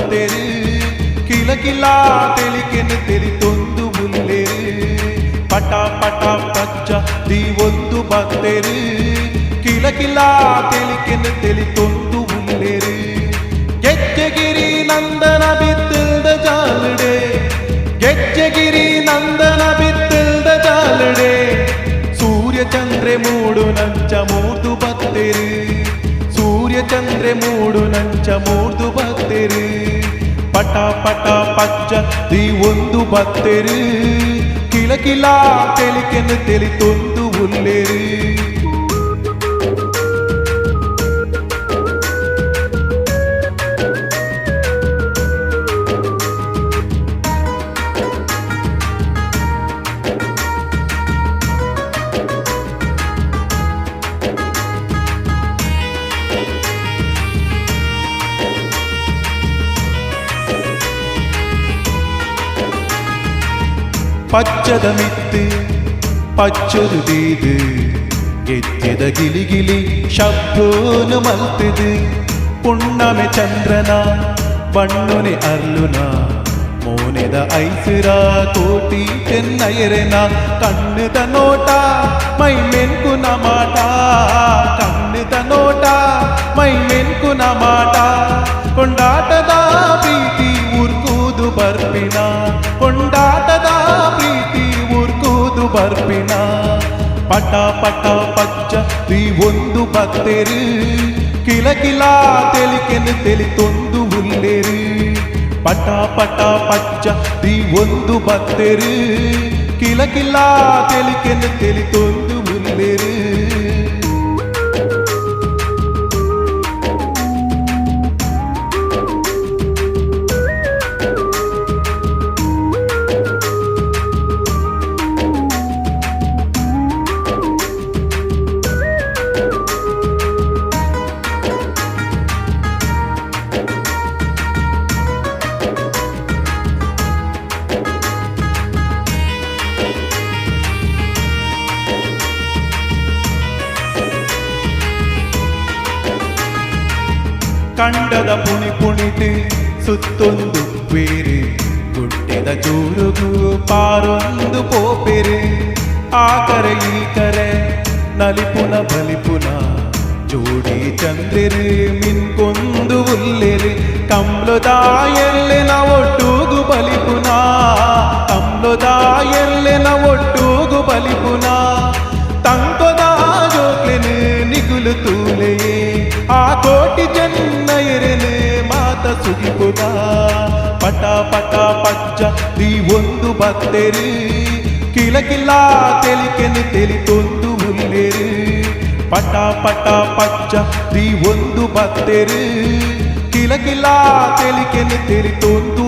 ಬತ್ತೆರು ಕಿಲಕಿಲ ತೆಲಿಕೆನು ತೆಲಿತೊಂದು ಉಲ್ಲೆರು ಪಟ ಪಟ ಪಚ್ಚ ದಿ ಒಂದು ಬತ್ತೆರು ಕಿಲಕಿಲ ತೆಲಿಕೆನು ತೆಲಿತೊಂದು ಉಲ್ಲೆರು ಗೆಜ್ಜೆಗಿರಿ ನಂದನ ಬಿತ್ತಿಲ್ದ ಜಾಲಡೆ ಗೆಜ್ಜೆಗಿರಿ ನಂದನ ಬಿತ್ತಿಲ್ದ ಜಾಲಡೆ ಸೂರ್ಯ ಚಂದ್ರೆ ಮೂಡು ನಂಚ ಮೂರ್ದು ಬತ್ತೆರು ಸೂರ್ಯ ಚಂದ್ರೆ ಮೂಡು ನಂಚ ಮೂರ್ದು ಬತ್ತೆರು ಪಟ ಪಟ ಪಚ್ಚ ದಿ ಒಂದು ಬತ್ತೆರು ಕಿಲಕಿಲ ತೆಲಿಕೆನು ತೆಲಿತೊಂದು ಉಲ್ಲೆರು പച്ചത മിത്ത് പച്ചൊരു ദീത് ಗೆಜ್ಜೆದ ಗಿಲಿಗಿಲಿ ಶಬ್ದೋನು ಮಲ್ತಿದು ಪುಣ್ಣಮೆ ಚಂದ್ರನ ಬಣ್ಣುನೆ ಅರ್ಲುನ ಮೋನೆದ ಐಸಿರ ಕೋಟಿ ಚೆನ್ನೈರೆನ ಕಣ್ಣುದ ನೋಟ ಮೈ ಮೆನ್ಕುನ ಮಾಟ ಕಣ್ಣುದ ನೋಟ ಮೈ ಮೆನ್ಕುನ ಮಾಟ ಕೊಂಡಾಟದ ಪ್ರೀತಿ ಉರ್ಕೂದು ಬರ್ಪಿನ ಕೊಂಡಾಟದ ಪ್ರೀತಿ ಉರ್ಕೂದು ಬರ್ಪಿನ ಪಟ ಪಟ ಪಚ್ಚ ದಿ ಒಂದು ಬತ್ತೆರು ಕಿಲಕಿಲ ತೆಲಿಕೆನು ತೆಲಿತೊಂದು ಉಲ್ಲೆರು ಪಟ ಪಟ ಪಚ್ಚ ದಿ ಒಂದು ಬತ್ತೆರು ಕಿಲಕಿಲ ತೆಲಿಕೆನು ತೆಲಿತೊಂದು ಉಲ್ಲೆರು ಕಂಡದ ಪುಣಿ ಪುಣಿತು ಸುತ್ತೊಂದು ಬೇರೆ ಗುಡ್ಡೆದ ಜೋರುಗು ಪಾರೊಂದು ಪೋಪೆರೆ ಆಕರೆ ಈ ಕರೆ ನಲಿಪುನ ಬಲಿಪುನ ಜೋಡಿ ಚಂದ್ರೆರು ಮಿನ್ಕೊಂದು ಉಲ್ಲೆರು ಕಂಬ್ಲದ ಎಲ್ಲೆನ ಒಟ್ಟುಗು ಬಲಿಪುನ ಕಂಬ್ಲದ ಎಲ್ಲೆನ ಒಟ್ಟುಗು ಬಲಿಪುನ ತಂಕೊದ ಜೋಕ್ಲೆನು ನಿಗುಲು ತೂಲೆಯೇ ಆ ಕೋಟಿ ಚೆನ್ನೈರೆನು ಮಾತ ಸುಗಿಪುದ ಪಟ ಪಟ ಪಚ್ಚ ದಿ ಒಂದು ಬತ್ತೆರು ಕಿಲಕಿಲ ತೆಲಿಕೆನು ತೆಲಿತೊಂದು ಉಲ್ಲೆರು ಪಟ ಪಟ ಪಚ್ಚ ದಿ ಒಂದು ಬತ್ತೆರು ಕಿಲಕಿಲ ತೆಲಿಕೆನು ತೆಲಿತೊಂದು